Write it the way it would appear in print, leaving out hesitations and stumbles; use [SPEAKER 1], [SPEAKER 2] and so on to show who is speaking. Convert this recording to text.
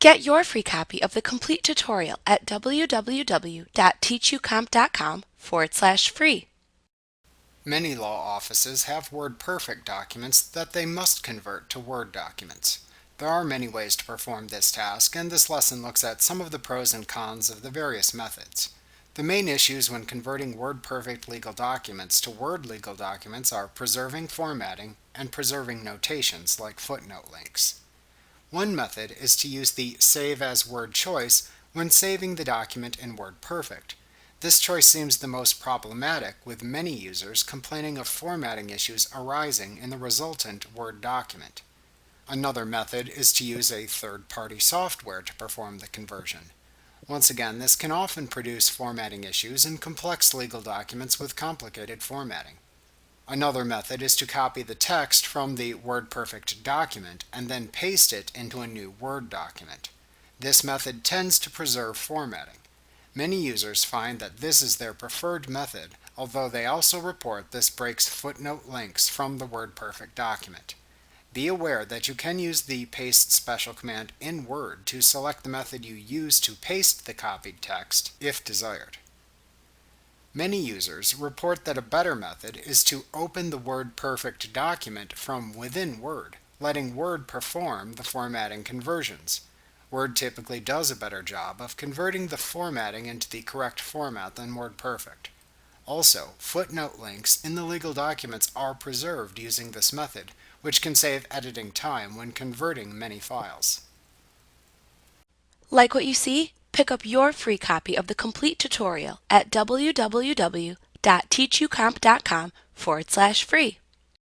[SPEAKER 1] Get your free copy of the complete tutorial at www.teachucomp.com/free.
[SPEAKER 2] Many law offices have WordPerfect documents that they must convert to Word documents. There are many ways to perform this task, and this lesson looks at some of the pros and cons of the various methods. The main issues when converting WordPerfect legal documents to Word legal documents are preserving formatting and preserving notations like footnote links. One method is to use the Save as Word choice when saving the document in WordPerfect. This choice seems the most problematic, with many users complaining of formatting issues arising in the resultant Word document. Another method is to use a third-party software to perform the conversion. Once again, this can often produce formatting issues in complex legal documents with complicated formatting. Another method is to copy the text from the WordPerfect document and then paste it into a new Word document. This method tends to preserve formatting. Many users find that this is their preferred method, although they also report this breaks footnote links from the WordPerfect document. Be aware that you can use the Paste Special command in Word to select the method you use to paste the copied text, if desired. Many users report that a better method is to open the WordPerfect document from within Word, letting Word perform the formatting conversions. Word typically does a better job of converting the formatting into the correct format than WordPerfect. Also, footnote links in the legal documents are preserved using this method, which can save editing time when converting many files.
[SPEAKER 1] Like what you see? Pick up your free copy of the complete tutorial at www.teachucomp.com/free.